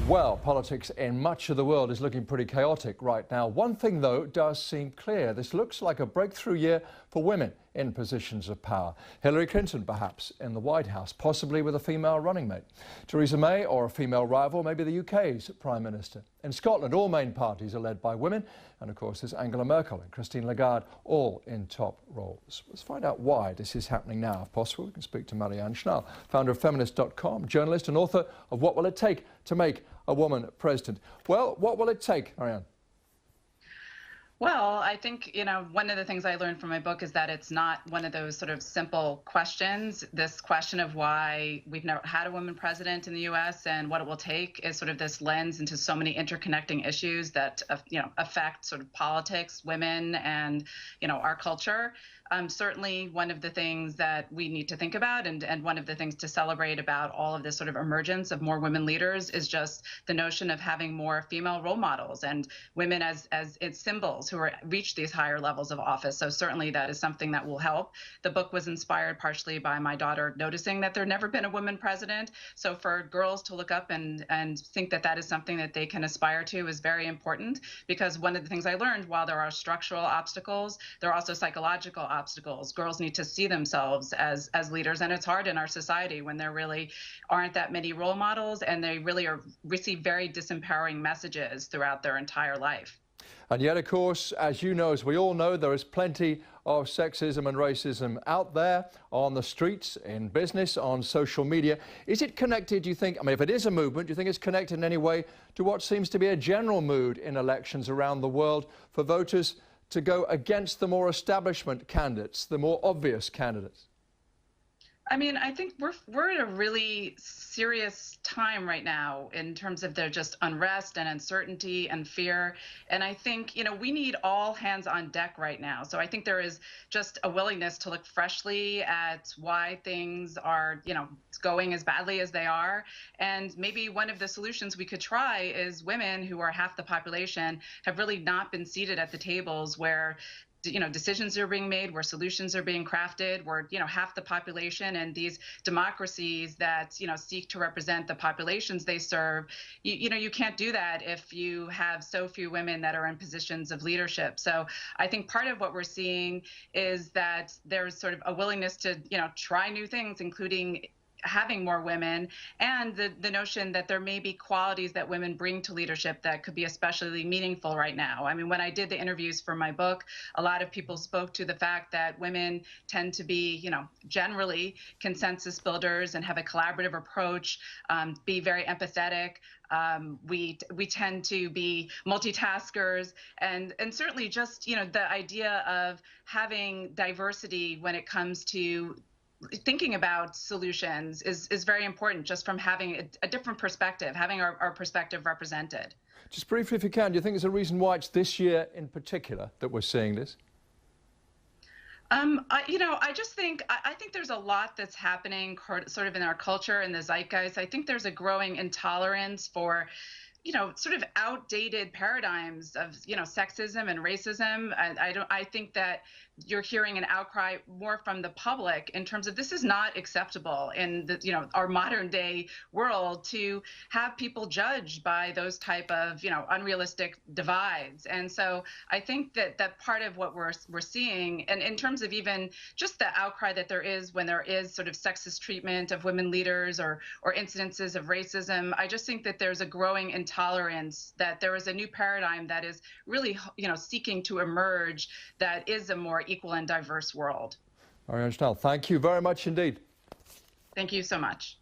Well, politics in much of the world is looking pretty chaotic right now. One thing, though, does seem clear. This looks like a breakthrough year for women in positions of power. Hillary Clinton, perhaps, in the White House, possibly with a female running mate. Theresa May or a female rival, maybe the UK's Prime Minister. In Scotland, all main parties are led by women. And, of course, there's Angela Merkel and Christine Lagarde, all in top roles. Let's find out why this is happening now. If possible, we can speak to Marianne Schnall, founder of Feminist.com, journalist and author of What Will It Take to Make a Woman President. Well, what will it take, Marianne? Well, I think, one of the things I learned from my book is that it's not one of those sort of simple questions. This question of why we've never had a woman president in the U.S. and what it will take is sort of this lens into so many interconnecting issues that, affect sort of politics, women, and, our culture. Certainly one of the things that we need to think about and one of the things to celebrate about all of this sort of emergence of more women leaders is just the notion of having more female role models and women as its symbols who reach these higher levels of office. So certainly that is something that will help. The book was inspired partially by my daughter noticing that there'd never been a woman president. So for girls to look up and think that that is something that they can aspire to is very important, because one of the things I learned, while there are structural obstacles, there are also psychological obstacles. Girls need to see themselves as leaders, and it's hard in our society when there really aren't that many role models and they really receive very disempowering messages throughout their entire life. And yet, of course, as you know, as we all know, there is plenty of sexism and racism out there on the streets, in business, on social media. Is it connected, do you think? I mean, if it is a movement, do you think it's connected in any way to what seems to be a general mood in elections around the world for voters to go against the more establishment candidates, the more obvious candidates? I mean, I think we're at a really serious time right now in terms of their just unrest and uncertainty and fear. And I think, we need all hands on deck right now. So I think there is just a willingness to look freshly at why things are, going as badly as they are. And maybe one of the solutions we could try is women, who are half the population, have really not been seated at the tables where decisions are being made, where solutions are being crafted, where, half the population and these democracies that, seek to represent the populations they serve, you can't do that if you have so few women that are in positions of leadership. So I think part of what we're seeing is that there's sort of a willingness to, try new things, including having more women, and the notion that there may be qualities that women bring to leadership that could be especially meaningful right now. I mean, when I did the interviews for my book, a lot of people spoke to the fact that women tend to be, generally consensus builders and have a collaborative approach, be very empathetic. We tend to be multitaskers, and certainly just, the idea of having diversity when it comes to thinking about solutions is very important, just from having a different perspective, having our perspective represented. Just briefly, if you can, do you think there's a reason why it's this year in particular that we're seeing this? I just think I think there's a lot that's happening sort of in our culture and the zeitgeist. I think there's a growing intolerance for sort of outdated paradigms of, sexism and racism. I think that you're hearing an outcry more from the public in terms of this is not acceptable in the, our modern day world to have people judged by those type of, unrealistic divides. And so I think that part of what we're seeing, and in terms of even just the outcry that there is when there is sort of sexist treatment of women leaders or incidences of racism, I just think that there's a growing intolerance, that there is a new paradigm that is really, seeking to emerge, that is a more equal and diverse world. Marianne Schnall, thank you very much indeed. Thank you so much.